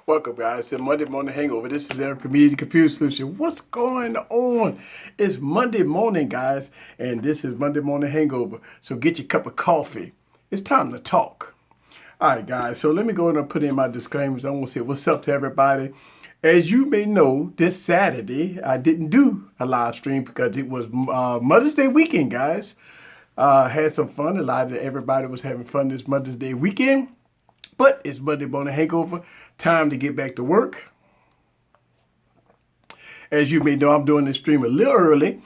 Welcome, guys, to Monday Morning Hangover. This is Eric from Htc Computer Solution. What's going on? It's Monday morning, guys, and this is Monday Morning Hangover. So get your cup of coffee. It's time to talk. All right, guys, so let me go ahead and put in my disclaimers. I want to say what's up to everybody. As you may know, this Saturday, I didn't do a live stream because it was Mother's Day weekend, guys. Had some fun. A lot of everybody was having fun this Mother's Day weekend. But it's Monday Morning Hangover. Time to get back to work. As you may know, I'm doing this stream a little early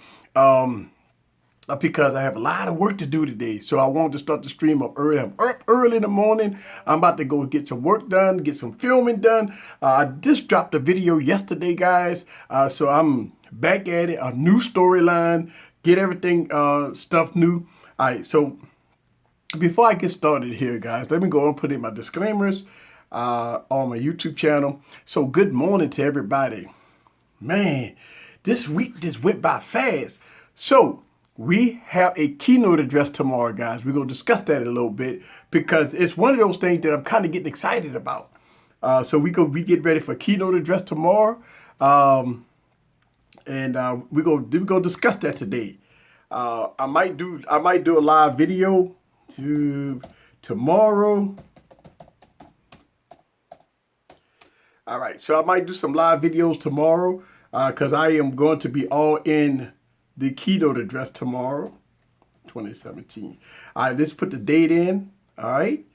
because I have a lot of work to do today. So I wanted to start the stream up early. I'm up early in the morning. I'm about to go get some work done, get some filming done. I just dropped a video yesterday, guys. So I'm back at it. A new storyline. Get everything stuff new. All right, so before I get started here, guys, let me go and put in my disclaimers on my YouTube channel. So good morning to everybody. Man, this week just went by fast. So we have a keynote address tomorrow, guys. We're going to discuss that a little bit because it's one of those things that I'm kind of getting excited about. So we get ready for keynote address tomorrow. And we're gonna discuss that today. I might do a live video tomorrow. All right, so I might do some live videos tomorrow because I am going to be all in the keynote address tomorrow, 2017. All right, let's put the date in. All right,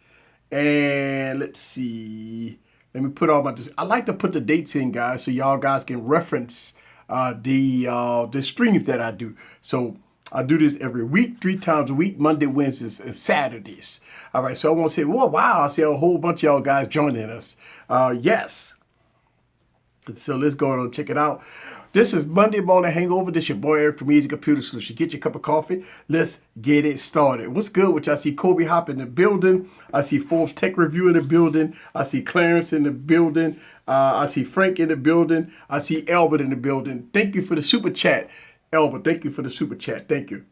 and let's see. Let me put all my. I like to put the dates in, guys, so y'all guys can reference the streams that I do. So I do this every week, 3 times a week, Monday, Wednesdays, and Saturdays. All right, so I want to say, well, wow, I see a whole bunch of y'all guys joining us. Yes. So let's go and check it out. This is Monday Morning Hangover. This is your boy Eric from Htc Computer Solution. Get your cup of coffee. Let's get it started. What's good? Which I see Kobe Hop in the building. I see Forbes Tech Review in the building. I see Clarence in the building. I see Frank in the building. I see Albert in the building. Thank you for the super chat. Albert, thank you for the super chat. Thank you.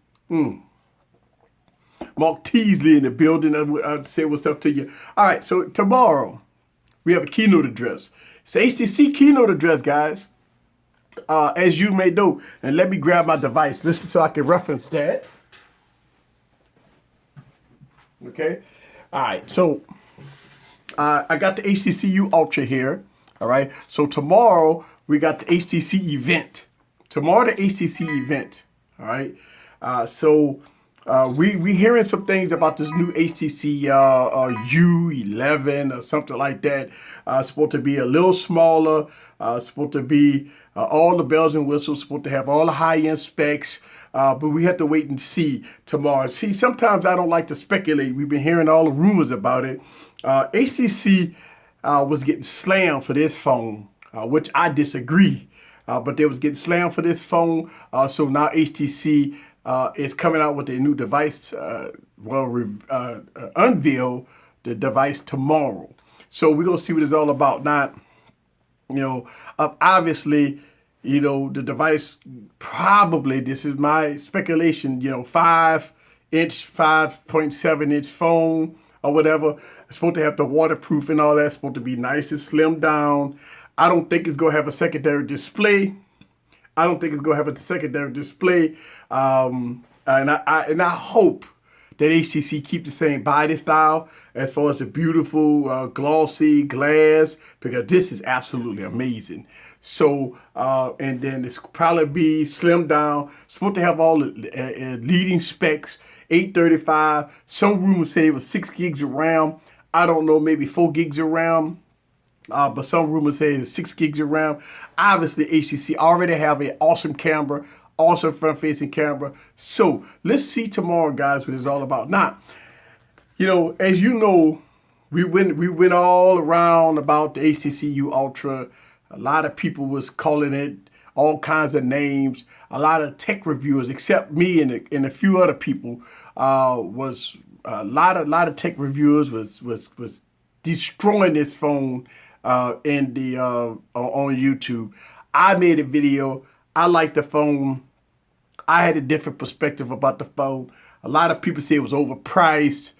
Mark Teasley in the building. I'd say what's up to you. All right, so tomorrow we have a keynote address. It's the HTC keynote address, guys. As you may know, and let me grab my device. Listen so I can reference that. Okay. All right, so I got the HTC Ultra here. All right, so tomorrow we got the HTC Event. Tomorrow, the Htc Event. All right. So we hearing some things about this new HTC U11 or something like that. Supposed to be a little smaller. Supposed to be all the bells and whistles. Supposed to have all the high-end specs. But we have to wait and see tomorrow. See, sometimes I don't like to speculate. We've been hearing all the rumors about it. HTC was getting slammed for this phone, which I disagree. But they was getting slammed for this phone. So now HTC is coming out with a new device. Unveil the device tomorrow. So we're going to see what it's all about. Now, obviously, the device probably, this is my speculation, 5-inch, 5.7-inch phone or whatever. It's supposed to have the waterproof and all that. It's supposed to be nice and slimmed down. I don't think it's going to have a secondary display. And I hope that HTC keep the same body style as far as the beautiful glossy glass, because this is absolutely amazing. So, and then it's probably be slimmed down. It's supposed to have all the leading specs, 835. Some rumors say it was 6 gigs of RAM. I don't know, maybe 4 gigs of RAM. But some rumors say it's 6 gigs of RAM. Obviously, HTC already have an awesome camera, awesome front-facing camera. So let's see tomorrow, guys, what it's all about. Now, as you know, we went all around about the HTC U Ultra. A lot of people was calling it all kinds of names. A lot of tech reviewers, except me and a few other people, was a lot of tech reviewers was destroying this phone. On YouTube. I made a video. I like the phone. I had a different perspective about the phone. A lot of people say it was overpriced.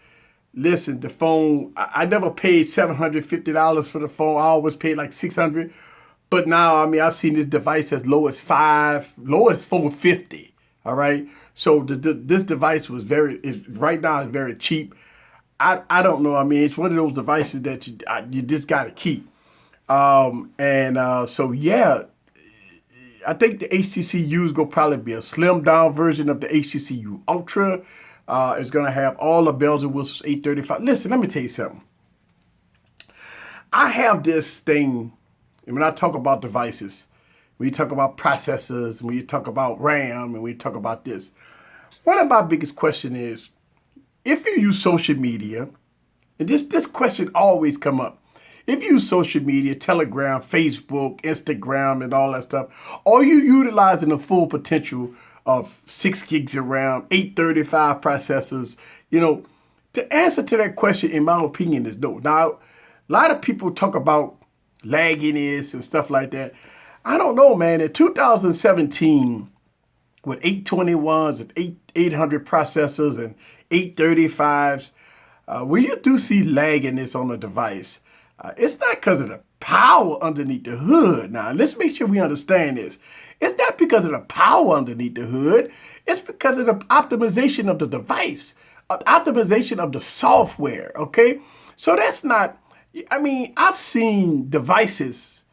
listen, the phone, I never paid $750 for the phone. I always paid like $600. But now, I mean, I've seen this device as low as $450. All right. So this device was right now is very cheap. I don't know. I mean, it's one of those devices that you just got to keep. So yeah, I think the HTC U is going to probably be a slimmed down version of the HTC U Ultra. It's going to have all the bells and whistles, 835. Listen, let me tell you something. I have this thing, and when I talk about devices, when you talk about processors, when you talk about RAM, and when you talk about this, one of my biggest questions is, if you use social media, and this question always come up, if you use social media, Telegram, Facebook, Instagram, and all that stuff, are you utilizing the full potential of 6 gigs of RAM, 835 processors? You know, the answer to that question, in my opinion, is no. Now, a lot of people talk about lagginess and stuff like that. I don't know, man. In 2017, with 821s and 800 processors and 835s, when you do see lagginess on a device, it's not because of the power underneath the hood. Now, let's make sure we understand this. It's not because of the power underneath the hood. It's because of the optimization of the device, optimization of the software, okay? So that's not, I mean, I've seen devices.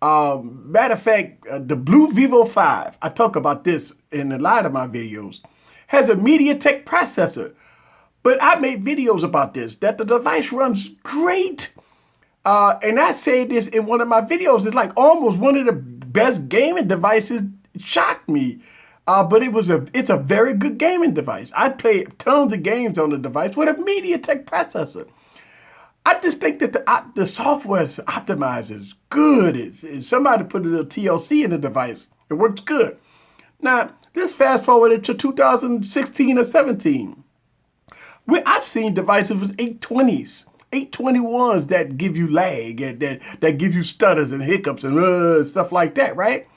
Matter of fact, the Blue Vivo 5, I talk about this in a lot of my videos, has a MediaTek processor. But I made videos about this, that the device runs great. And I say this in one of my videos. It's like almost one of the best gaming devices. It shocked me. But it's a very good gaming device. I play tons of games on the device with a MediaTek processor. I just think that the software is optimized, is good. It's somebody put a little TLC in the device. It works good. Now, let's fast forward into 2016 or 17. I've seen devices with 820s, 821s that give you lag, that give you stutters and hiccups and stuff like that, right?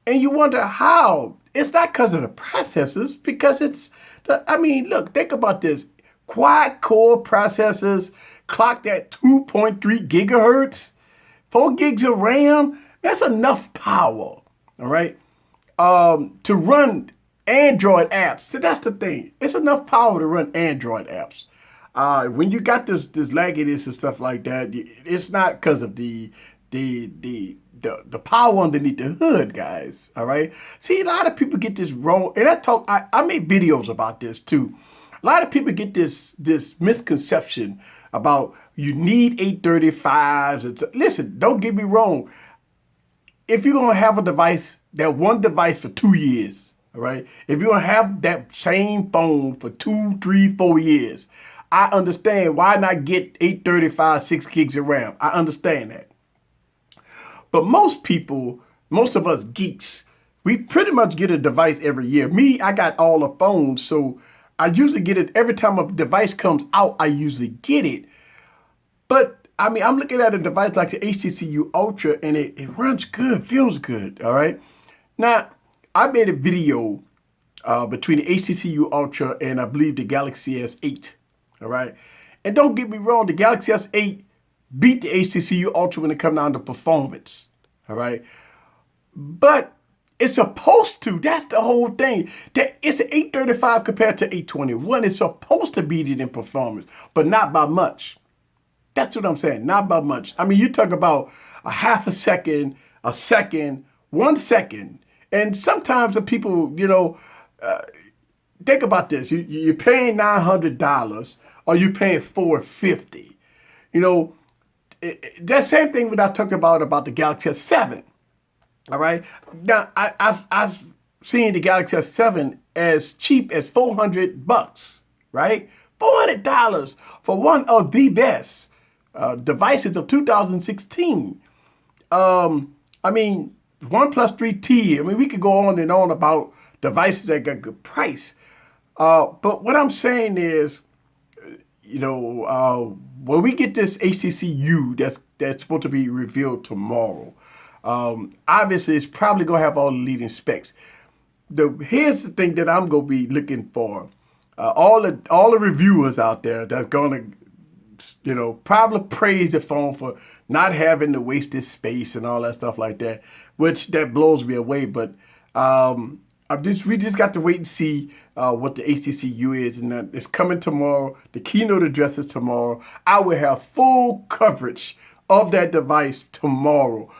And you wonder how. It's not because of the processors, because look, think about this. Quad-core processors clocked at 2.3 gigahertz, 4 gigs of RAM. That's enough power, all right, to run Android apps. So that's the thing. It's enough power to run Android apps. When you got this lagginess and stuff like that, it's not because of the power underneath the hood, guys. All right. See, a lot of people get this wrong, and I made videos about this too. A lot of people get this misconception about you need 835s. Listen, don't get me wrong. If you're gonna have a device, that one device for 2 years, all right. If you're gonna have that same phone for 2, 3, 4 years, I understand why not get 835, 6 gigs of RAM. I understand that. But most of us geeks, we pretty much get a device every year. Me, I got all the phones, so I usually get it every time a device comes out. I usually get it. But I mean, I'm looking at a device like the HTC U Ultra, and it runs good, feels good. All right. Now, I made a video between the HTC U Ultra and I believe the Galaxy S8. All right. And don't get me wrong, the Galaxy S8 beat the HTC U Ultra when it comes down to performance. All right. But it's supposed to. That's the whole thing. That it's an 835 compared to 821. It's supposed to beat it in performance, but not by much. That's what I'm saying. Not by much. I mean, you talk about a half a second, 1 second. And sometimes the people, think about this. You're paying $900 or you're paying $450. That same thing when I talked about the Galaxy S7. All right. Now, I've seen the Galaxy S7 as cheap as $400, right? $400 for one of the best devices of 2016. I mean, OnePlus 3T. I mean, we could go on and on about devices that got good price. But what I'm saying is, when we get this HTC U that's supposed to be revealed tomorrow, obviously it's probably gonna have all the leading specs. Here's the thing that I'm gonna be looking for. all the reviewers out there that's gonna, probably praise the phone for not having to waste this space and all that stuff like that, which that blows me away. But we just got to wait and see what the HTC is, and it's coming tomorrow. The keynote address is tomorrow. I will have full coverage of that device tomorrow,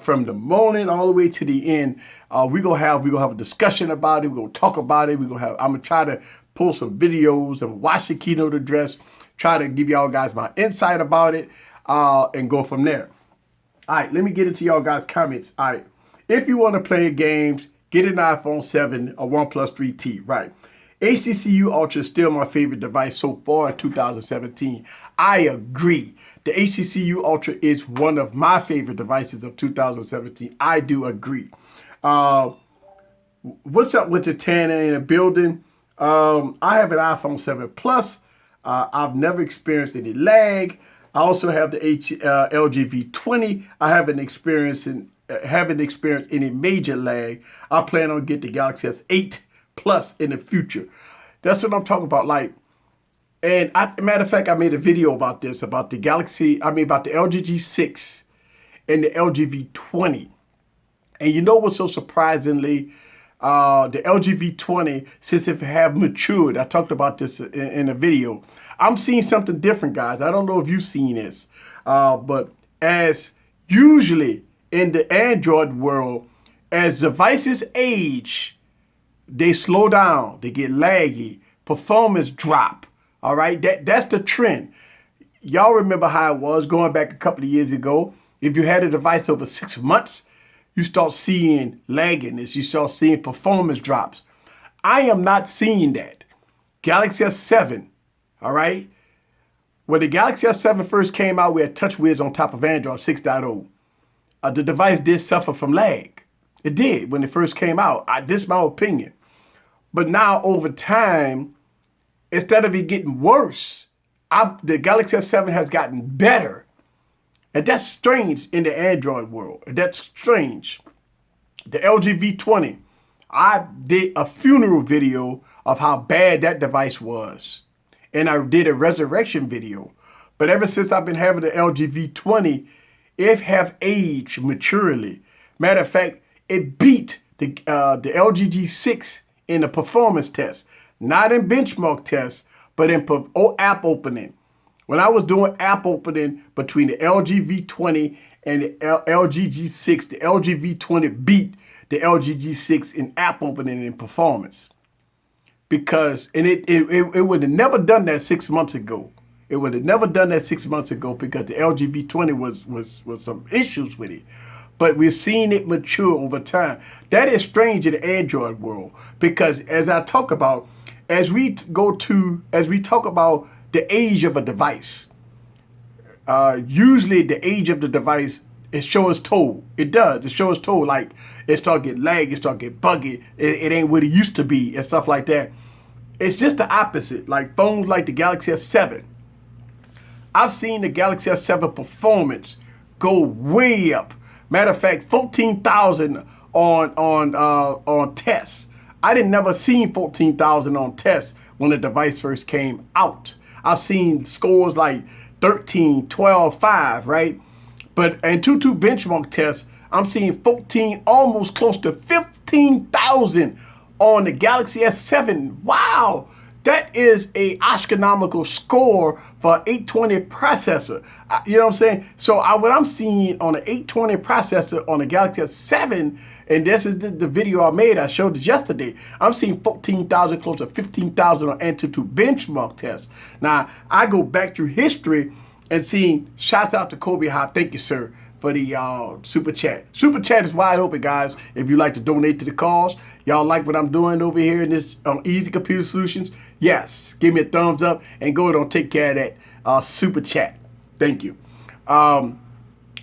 from the morning all the way to the end. We're gonna have a discussion about it. We're gonna talk about it. I'm gonna try to pull some videos and watch the keynote address, try to give y'all guys my insight about it, and go from there. All right, let me get into y'all guys' comments. All right, if you want to play games, get an iPhone 7 or OnePlus 3T, right? HTC Ultra is still my favorite device so far in 2017. I agree. The HTC Ultra is one of my favorite devices of 2017. I do agree. What's up with the Tana in the building? I have an iPhone 7 Plus. I've never experienced any lag. I also have the LG V20. I haven't experienced any major lag. I plan on getting the Galaxy S8 Plus in the future. That's what I'm talking about. Matter of fact, I made a video about this, about the LG G6 and the LG V20. And you know what's so surprisingly, the LG V20, since it have matured, I talked about this in a video. I'm seeing something different, guys. I don't know if you've seen this, but as usually in the Android world, as devices age, they slow down, they get laggy, performance drop. All right, that's the trend. Y'all remember how it was going back a couple of years ago. If you had a device over 6 months, you start seeing lagginess. You start seeing performance drops. I am not seeing that. Galaxy S7, all right? When the Galaxy S7 first came out, we had TouchWiz on top of Android 6.0. The device did suffer from lag. It did when it first came out. This is my opinion. But now over time, instead of it getting worse, the Galaxy S7 has gotten better. And that's strange in the Android world. That's strange. The LG V20, I did a funeral video of how bad that device was. And I did a resurrection video. But ever since I've been having the LG V20, it have aged maturely. Matter of fact, it beat the LG G6 in the performance test. Not in benchmark tests, but in app opening. When I was doing app opening between the LG V20 and the LG G6, the LG V20 beat the LG G6 in app opening and performance. Because, and it would have never done that 6 months ago. It would have never done that 6 months ago because the LG V20 was some issues with it. But we've seen it mature over time. That is strange in the Android world because as I talk about, as we talk about the age of a device, usually the age of the device, it shows toll. It does. It shows toll. Like it start getting lag, it start getting buggy. It ain't what it used to be and stuff like that. It's just the opposite. Like phones like the Galaxy S7. I've seen the Galaxy S7 performance go way up. Matter of fact, 14,000 on tests. I didn't never seen 14,000 on tests when the device first came out. I've seen scores like 13, 12, 5, right? But in 2.2 benchmark tests, I'm seeing 14, almost close to 15,000 on the Galaxy S7. Wow, that is a astronomical score for an 820 processor. You know what I'm saying? So what I'm seeing on an 820 processor on the Galaxy S7, and this is the video I made, I showed this yesterday, I'm seeing 14,000, close to 15,000 on Antutu benchmark tests. Now, I go back through history and seeing, shouts out to Kobe Hop, thank you, sir, for the super chat. Super chat is wide open, guys, if you like to donate to the cause. Y'all like what I'm doing over here in this Easy Computer Solutions? Yes, give me a thumbs up and go ahead and take care of that super chat. Thank you. But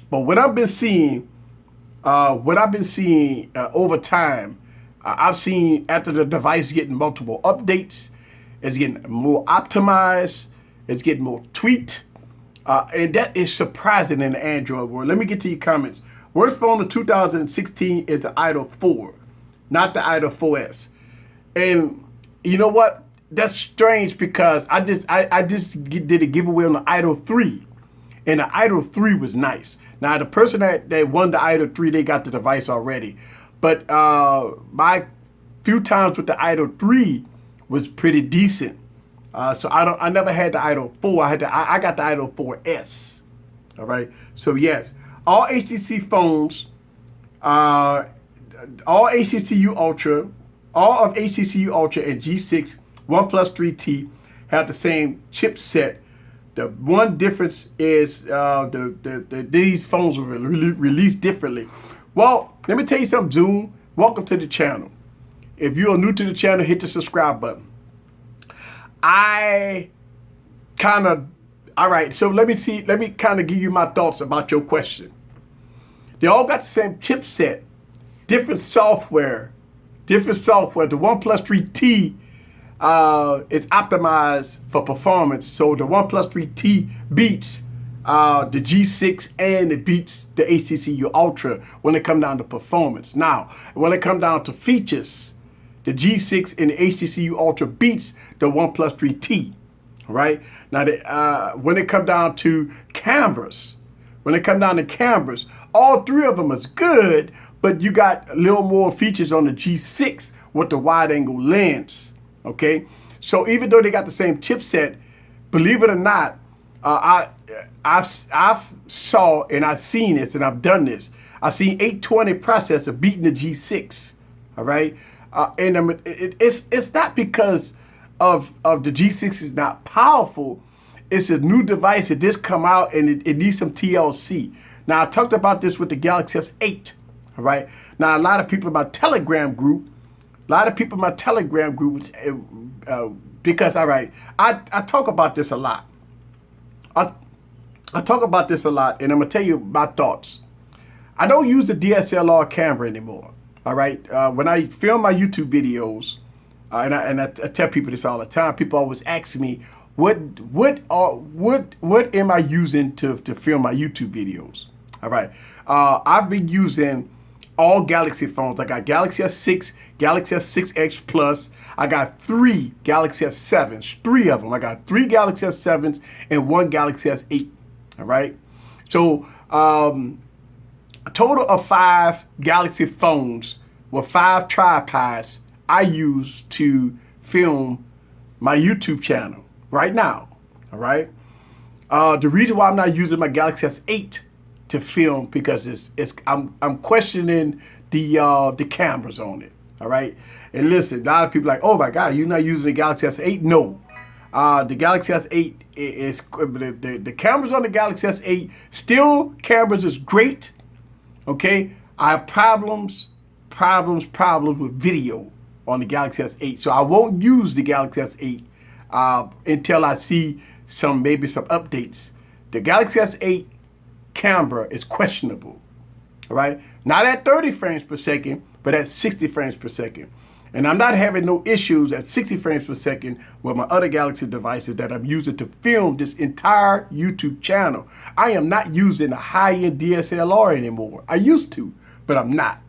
what I've been seeing, over time, I've seen after the device getting multiple updates, it's getting more optimized, it's getting more tweaked, and that is surprising in the Android world. Let me get to your comments. Worst phone of 2016 is the Idol 4, not the Idol 4S. And you know what? that's strange because I just did a giveaway on the Idol 3, and the Idol 3 was nice. Now the person that won the Idol 3, they got the device already, but my few times with the Idol 3 was pretty decent. So I never had the Idol 4. I got the Idol 4S. All right. So yes, all HTC phones, all HTC Ultra, all of HTC Ultra and G6, OnePlus 3T have the same chipset. The one difference is these phones were released differently. Well, let me tell you something, Zoom. Welcome to the channel. If you are new to the channel, hit the subscribe button. All right, so let me kind of give you my thoughts about your question. They all got the same chipset, different software. The OnePlus 3T is optimized for performance, so the OnePlus 3T beats the G6 and it beats the HTC Ultra when it comes down to performance. Now, when it comes down to features, the G6 and the HTC Ultra beats the OnePlus 3T. Right now, when it comes down to cameras, all three of them is good, but you got a little more features on the G6 with the wide-angle lens. Okay, so even though they got the same chipset, believe it or not, I've saw and I've seen this and I've done this. I've seen 820 processor beating the G6. All right, and it's not because of the G6 is not powerful. It's a new device that just come out and it needs some TLC. Now I talked about this with the Galaxy S8. All right. Now a lot of people in my Telegram group, because all right, I talk about this a lot. I talk about this a lot, and I'm gonna tell you my thoughts. I don't use the DSLR camera anymore. All right. When I film my YouTube videos. And I tell people this all the time. People always ask me, what am I using to film my YouTube videos? All right. I've been using all Galaxy phones. I got Galaxy S6, Galaxy S6 X Plus. I got 3 Galaxy S7s, 3 of them. I got 3 Galaxy S7s and 1 Galaxy S8. All right. So a total of 5 Galaxy phones with 5 tripods I use to film my YouTube channel right now. All right. The reason why I'm not using my Galaxy S8 to film because I'm questioning the cameras on it. All right. And listen, a lot of people are like, oh my God, you're not using the Galaxy S8? No. The Galaxy S8 is the cameras on the Galaxy S8 still cameras is great. Okay. I have problems with video on the Galaxy S8. So I won't use the Galaxy S8 until I see maybe some updates. The Galaxy S8 camera is questionable, all right? Not at 30 frames per second, but at 60 frames per second. And I'm not having no issues at 60 frames per second with my other Galaxy devices that I'm using to film this entire YouTube channel. I am not using a high-end DSLR anymore. I used to, but I'm not.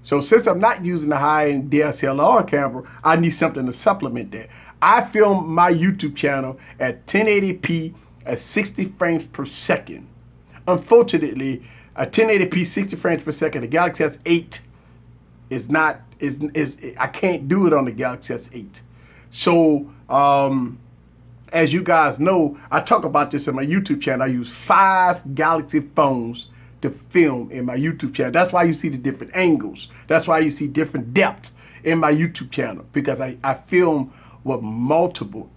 So since I'm not using the high-end DSLR camera, I need something to supplement that. I film my YouTube channel at 1080p at 60 frames per second. Unfortunately, a 1080p 60 frames per second, the Galaxy S8 I can't do it on the Galaxy S8. So as you guys know, I talk about this in my YouTube channel. I use 5 Galaxy phones to film in my YouTube channel. That's why you see the different angles. That's why you see different depth in my YouTube channel, because I film with multiple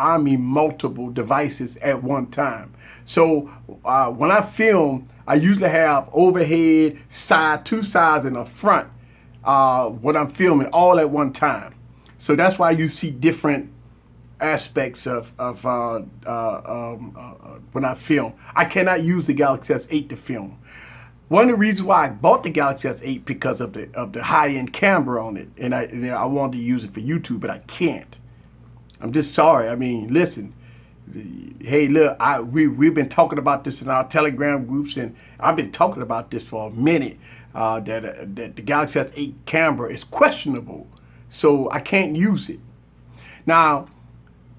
devices at one time. So when I film, I usually have overhead, side, 2 sides, and a front when I'm filming all at one time. So that's why you see different aspects of when I film. I cannot use the Galaxy S8 to film. One of the reasons why I bought the Galaxy S8 because of the high-end camera on it, and I wanted to use it for YouTube, but I can't. I'm just sorry. I mean, listen. Hey, look, we've been talking about this in our Telegram groups, and I've been talking about this for a minute. That the Galaxy S8 camera is questionable, so I can't use it. Now,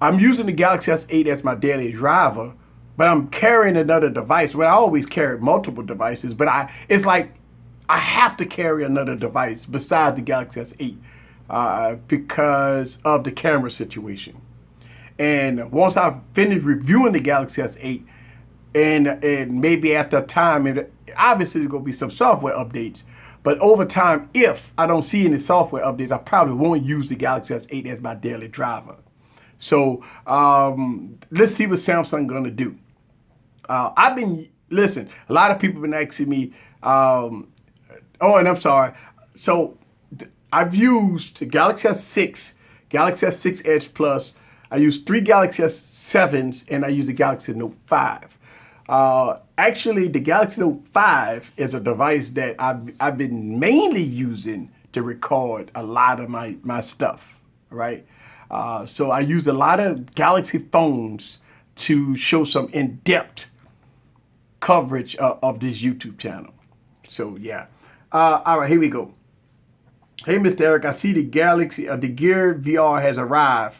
I'm using the Galaxy S8 as my daily driver, but I'm carrying another device. Well, I always carry multiple devices, but it's like I have to carry another device besides the Galaxy S8 because of the camera situation. And once I finish reviewing the Galaxy S8, and maybe after a time, obviously there's going to be some software updates, but over time, if I don't see any software updates, I probably won't use the Galaxy S8 as my daily driver. So let's see what Samsung going to do. Listen, a lot of people have been asking me, and I'm sorry. So I've used the Galaxy S6, Galaxy S6 Edge Plus. I use 3 Galaxy S7s, and I use the Galaxy Note 5. Actually, the Galaxy Note 5 is a device that I've been mainly using to record a lot of my stuff, right? So I use a lot of Galaxy phones to show some in-depth coverage of this YouTube channel. So yeah. All right, here we go. Hey, Mr. Eric, I see the Gear VR has arrived.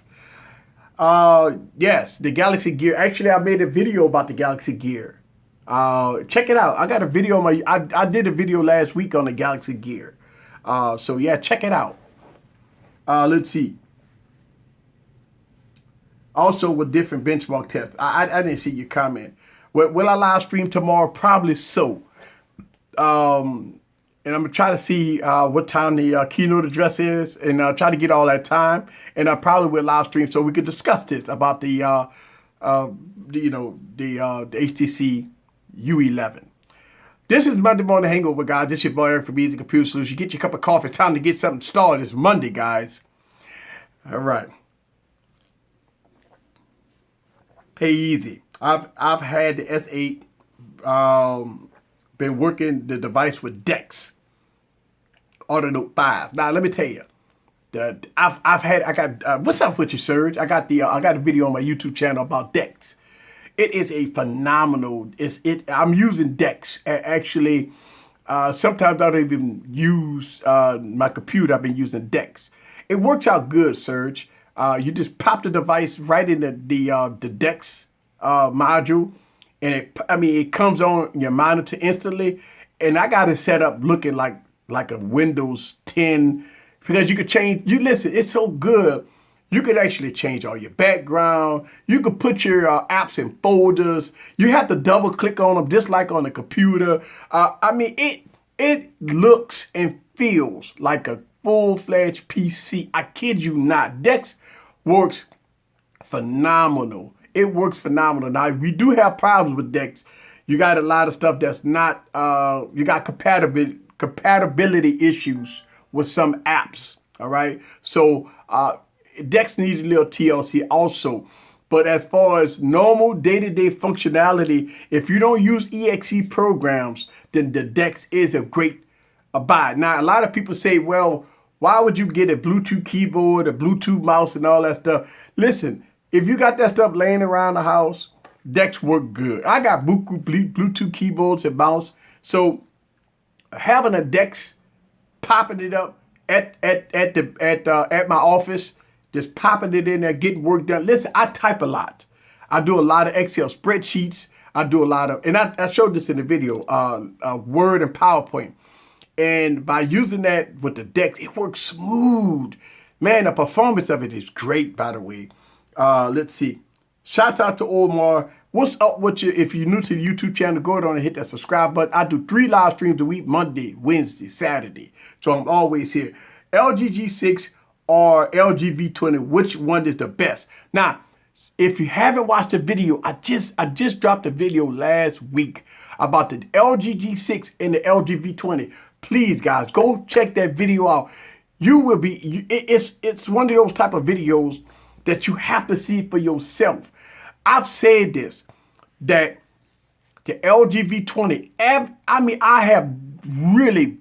Yes, the Galaxy Gear. Actually, I made a video about the Galaxy Gear. Check it out. I got a video on I did a video last week on the Galaxy Gear. So yeah, check it out. Let's see. Also with different benchmark tests. I didn't see your comment. Will I live stream tomorrow? Probably so. And I'm going to try to see what time the keynote address is, and try to get all that time. And I probably will live stream so we could discuss this about the HTC U11. This is Monday Morning Hangover, guys. This is your boy Eric from Easy Computer Solutions. Get your cup of coffee. It's time to get something started. It's Monday, guys. All right. Hey, Easy. I've had the S8. Been working the device with DeX on the Note 5. Now let me tell you, what's up with you, Serge? I got a video on my YouTube channel about DeX. It is a phenomenal. I'm using DeX actually. Sometimes I don't even use my computer. I've been using DeX. It works out good, Serge. You just pop the device right in the DeX module. And it comes on your monitor instantly. And I got it set up looking like a Windows 10 because you could change. Listen, it's so good. You could actually change all your background. You could put your apps in folders. You have to double click on them just like on the computer. It looks and feels like a full-fledged PC. I kid you not. DeX works phenomenal. It works phenomenal. Now, we do have problems with DeX. You got a lot of stuff that's not, you got compatibility issues with some apps, all right? So DeX needs a little TLC also. But as far as normal day-to-day functionality, if you don't use EXE programs, then the DeX is a great buy. Now, a lot of people say, well, why would you get a Bluetooth keyboard, a Bluetooth mouse, and all that stuff? Listen, if you got that stuff laying around the house, DeX work good. I got Bluetooth keyboards and mouse. So having a DeX, popping it up at my office, just popping it in there, getting work done. Listen, I type a lot. I do a lot of Excel spreadsheets. I do a lot of, and I showed this in the video, Word and PowerPoint. And by using that with the DeX, it works smooth. Man, the performance of it is great, by the way. Let's see. Shout out to Omar. What's up with you? If you're new to the YouTube channel, go ahead and hit that subscribe button. I do 3 live streams a week, Monday, Wednesday, Saturday. So I'm always here. LG G6 or LG V20, which one is the best? Now, if you haven't watched the video, I just dropped a video last week about the LG G6 and the LG V20. Please, guys, go check that video out. You will be, it's one of those type of videos that you have to see for yourself. I've said this, that the LG V20, I have really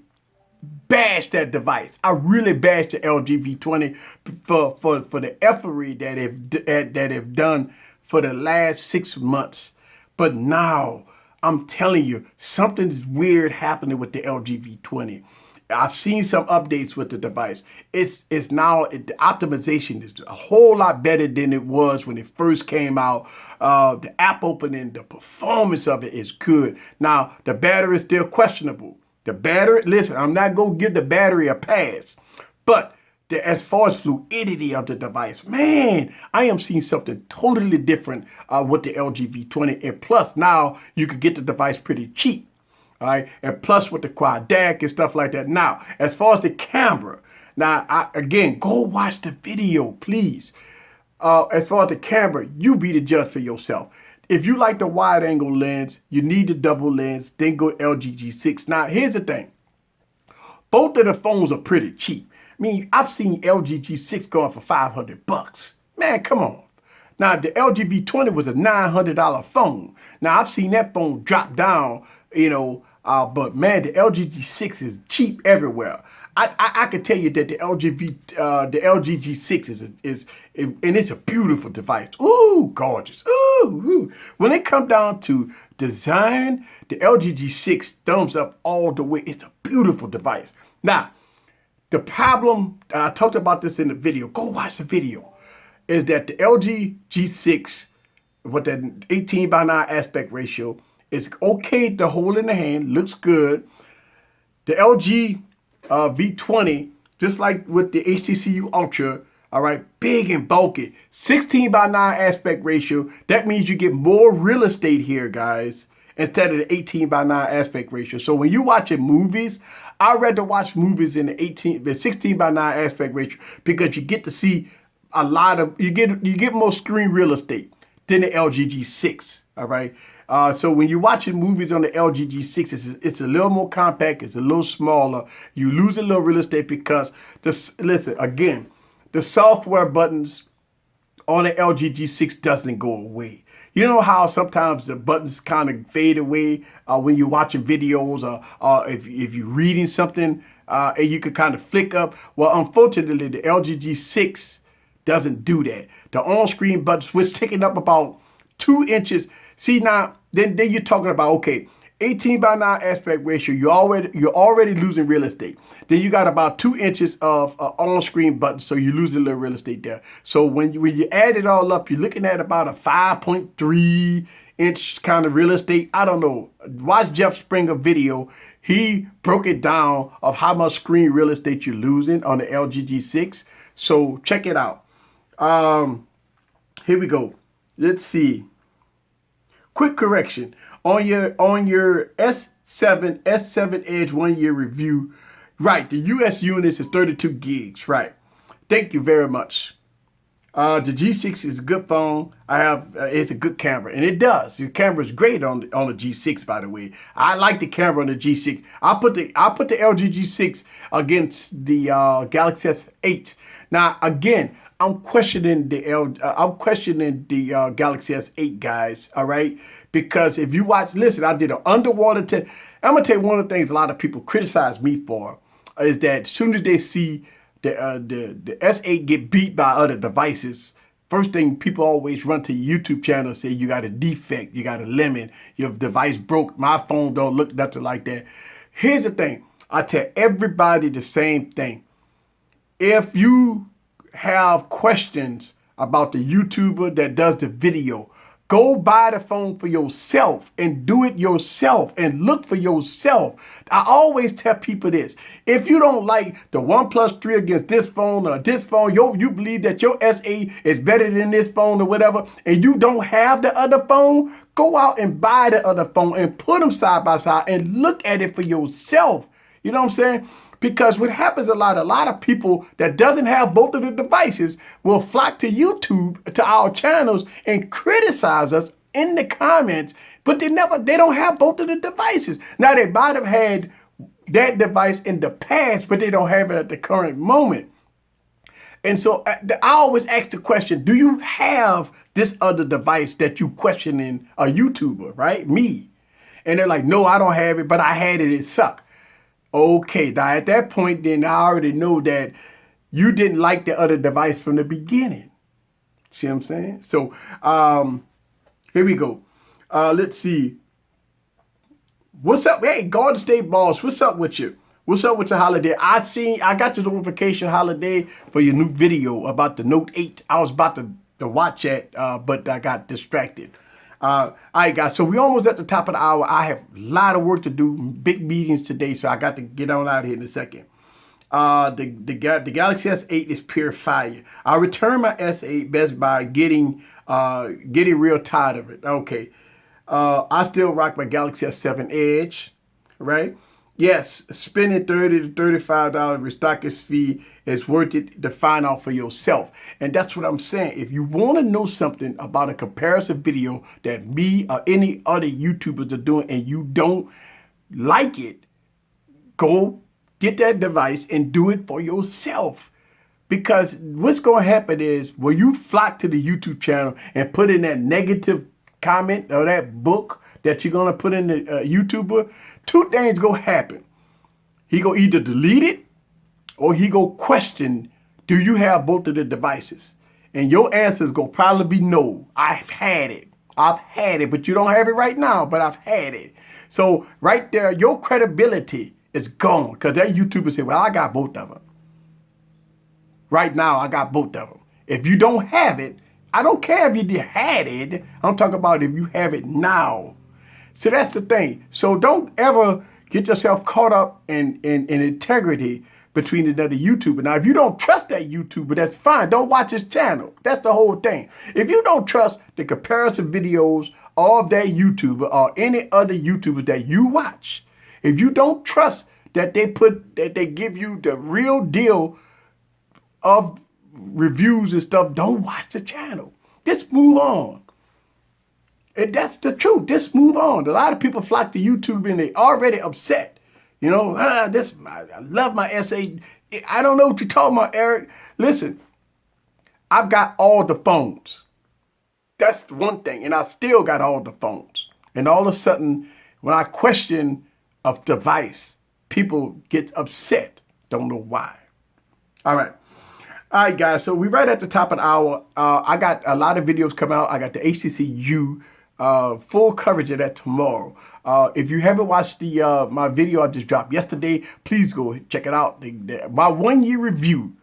bashed that device. I really bashed the LG V20 for the efforts that have done for the last 6 months. But now, I'm telling you, something's weird happening with the LG V20. I've seen some updates with the device. It's now, the optimization is a whole lot better than it was when it first came out. The app opening, the performance of it is good. Now, the battery is still questionable. The battery, listen, I'm not going to give the battery a pass. But as far as fluidity of the device, man, I am seeing something totally different with the LG V20. And plus, now you can get the device pretty cheap. All right, and plus with the quad DAC and stuff like that. Now, as far as the camera, now, again, go watch the video, please. As far as the camera, you be the judge for yourself. If you like the wide angle lens, you need the double lens, then go LG G6. Now, here's the thing. Both of the phones are pretty cheap. I mean, I've seen LG G6 going for $500. Man, come on. Now, the LG V20 was a $900 phone. Now, I've seen that phone drop down, you know, but man, the LG G6 is cheap everywhere. I can tell you that the LG G6 is and it's a beautiful device. Ooh, gorgeous. Ooh. When it comes down to design, the LG G6 thumbs up all the way. It's a beautiful device. Now, the problem, I talked about this in the video. Go watch the video. Is that the LG G6 with that 18:9 aspect ratio is okay to hold in the hand, looks good. The LG V20, just like with the HTC Ultra, all right, big and bulky, 16:9 aspect ratio. That means you get more real estate here, guys, instead of the 18:9 aspect ratio. So when you're watching movies, I'd rather watch movies in the 16:9 aspect ratio because you get to see a lot of, you get more screen real estate than the LG G6, all right? So when you're watching movies on the LG G6, it's a little more compact, it's a little smaller. You lose a little real estate because, listen, again, the software buttons on the LG G6 doesn't go away. You know how sometimes the buttons kind of fade away when you're watching videos or if you're reading something and you could kind of flick up? Well, unfortunately, the LG G6 doesn't do that. The on-screen buttons, which taking up about 2 inches. See now, then you're talking about, okay, 18:9 aspect ratio, you're already losing real estate. Then you got about 2 inches of on-screen buttons, so you're losing a little real estate there. So when you add it all up, you're looking at about a 5.3 inch kind of real estate. I don't know. Watch Jeff Springer video. He broke it down of how much screen real estate you're losing on the LG G6. So check it out. Here we go. Let's see. Quick correction on your S7 Edge 1 year review. Right, the US units is 32 gigs. Right. Thank you very much. The G6 is a good phone. It's a good camera, and it does. The camera is great on the G6, by the way. I like the camera on the G6. I put the LG G6 against the Galaxy S8. Now, again, I'm questioning the Galaxy S8, guys. All right, because if you watch, listen, I did an underwater test. I'm gonna tell you one of the things a lot of people criticize me for is that as soon as they see the S8 get beat by other devices, first thing people always run to your YouTube channel and say you got a defect, you got a lemon, your device broke, my phone don't look nothing like that. Here's the thing, I tell everybody the same thing. If you have questions about the YouTuber that does the video, go buy the phone for yourself and do it yourself and look for yourself. I always tell people this. If you don't like the OnePlus 3 against this phone or this phone, you believe that your S8 is better than this phone or whatever, and you don't have the other phone, go out and buy the other phone and put them side by side and look at it for yourself. You know what I'm saying? Because what happens a lot of people that doesn't have both of the devices will flock to YouTube, to our channels, and criticize us in the comments, but they don't have both of the devices. Now, they might have had that device in the past, but they don't have it at the current moment. And so I always ask the question, do you have this other device that you questioning a YouTuber, right? Me. And they're like, no, I don't have it, but I had it, it sucked. Okay, now at that point, then I already know that you didn't like the other device from the beginning. See what I'm saying? So here we go. Let's see. What's up? Hey, Garden State Boss, what's up with you? What's up with your holiday? I got your notification holiday for your new video about the Note 8. I was about to watch it, but I got distracted. All right, guys, so we almost at the top of the hour. I have a lot of work to do, big meetings today, so I got to get on out of here in a second. The Galaxy S8 is pure fire. I returned my S8 Best Buy getting real tired of it. Okay. I still rock my Galaxy S7 Edge, right? Yes, spending $30 to $35 restocking fee is worth it to find out for yourself. And that's what I'm saying. If you want to know something about a comparison video that me or any other YouTubers are doing and you don't like it, go get that device and do it for yourself. Because what's going to happen is when you flock to the YouTube channel and put in that negative comment or that book that you're going to put in the YouTuber, two things going to happen. He going to either delete it or he going to question, do you have both of the devices? And your answer is going to probably be no. I've had it. I've had it, but you don't have it right now, but I've had it. So right there, your credibility is gone because that YouTuber said, well, I got both of them. Right now, I got both of them. If you don't have it, I don't care if you had it. I'm talking about if you have it now. So that's the thing. So don't ever get yourself caught up in integrity between another YouTuber. Now, if you don't trust that YouTuber, that's fine. Don't watch his channel. That's the whole thing. If you don't trust the comparison videos of that YouTuber or any other YouTuber that you watch, if you don't trust that they give you the real deal of reviews and stuff, don't watch the channel. Just move on. And that's the truth. Just move on. A lot of people flock to YouTube and they already upset. You know, I love my S8. I don't know what you're talking about, Eric. Listen, I've got all the phones. That's one thing. And I still got all the phones. And all of a sudden, when I question a device, people get upset. Don't know why. All right. All right, guys, so we're right at the top of the hour. I got a lot of videos coming out. I got the HTC U, full coverage of that tomorrow. If you haven't watched my video I just dropped yesterday, please go check it out. My 1 year review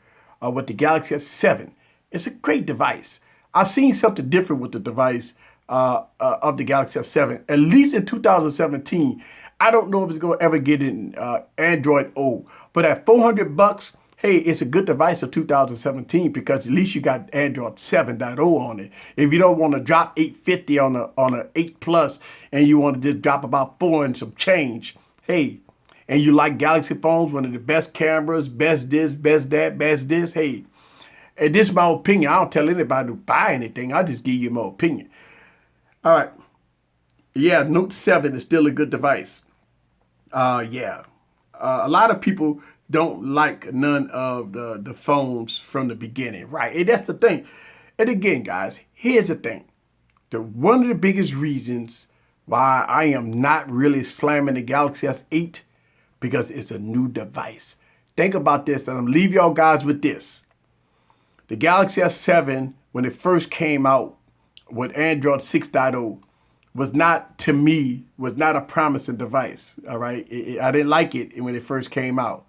with the Galaxy S7. It's a great device. I've seen something different with the device of the Galaxy S7, at least in 2017. I don't know if it's going to ever get in Android O, but at $400, hey, it's a good device of 2017 because at least you got Android 7.0 on it. If you don't want to drop $850 on a 8 Plus and you want to just drop about $4 and some change, hey, and you like Galaxy phones, one of the best cameras, best this, best that, best this, hey, and this is my opinion. I don't tell anybody to buy anything. I just give you my opinion. All right. Yeah, Note 7 is still a good device. Yeah. A lot of people don't like none of the phones from the beginning, right? And that's the thing. And again, guys, here's the thing. One of the biggest reasons why I am not really slamming the Galaxy S8 because it's a new device. Think about this, and I'm leave y'all guys with this. The Galaxy S7, when it first came out with Android 6.0, was not, to me, was not a promising device, all right? I didn't like it when it first came out.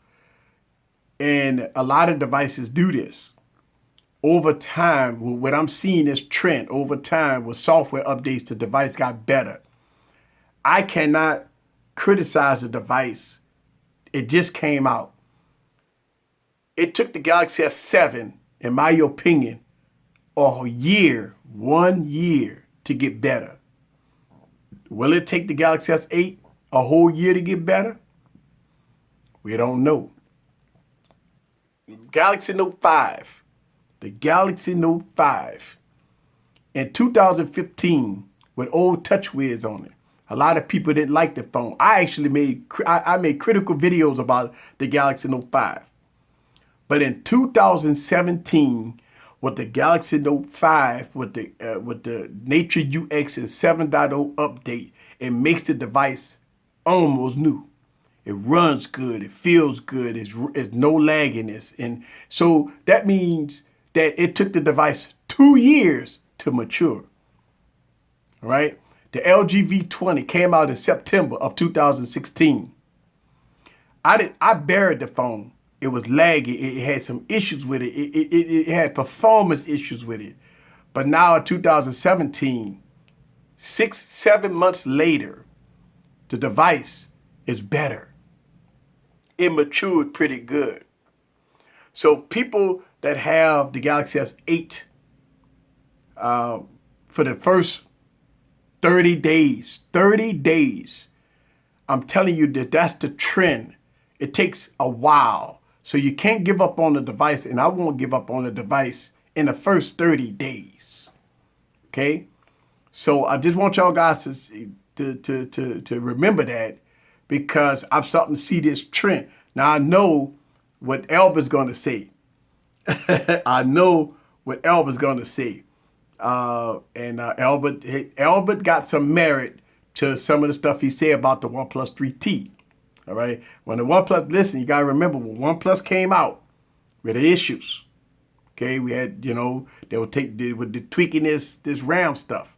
And a lot of devices do this. Over time, what I'm seeing is trend. Over time, with software updates, the device got better. I cannot criticize the device. It just came out. It took the Galaxy S7, in my opinion, a year, 1 year to get better. Will it take the Galaxy S8 a whole year to get better? We don't know. Galaxy Note 5. The Galaxy Note 5. In 2015, with old TouchWiz on it. A lot of people didn't like the phone. I actually made critical videos about the Galaxy Note 5. But in 2017, with the Galaxy Note 5, with the Nature UX and 7.0 update, it makes the device almost new. It runs good. It feels good. It's no lagginess. And so that means that it took the device 2 years to mature. All right. The LG V20 came out in September of 2016. I buried the phone. It was laggy. It had some issues with it. It had performance issues with it. But now in 2017, 7 months later, the device is better. It matured pretty good. So people that have the Galaxy S8 for the first 30 days, I'm telling you that that's the trend. It takes a while. So you can't give up on the device, and I won't give up on the device in the first 30 days. Okay? So I just want y'all guys to remember that, because I'm starting to see this trend. Now I know what Elba's going to say. I know what Elba's going to say. Albert got some merit to some of the stuff he said about the OnePlus 3T. All right. When the OnePlus, listen, you got to remember when OnePlus came out, we had issues. Okay. We had, they were tweaking this RAM stuff.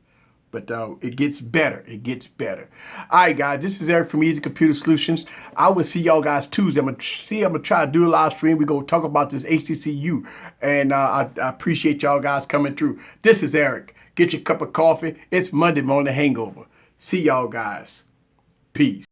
But it gets better. It gets better. All right, guys. This is Eric from Easy Computer Solutions. I will see y'all guys Tuesday. I'm gonna try to do a live stream. We're gonna talk about this HTCU, and I appreciate y'all guys coming through. This is Eric. Get your cup of coffee. It's Monday morning hangover. See y'all guys. Peace.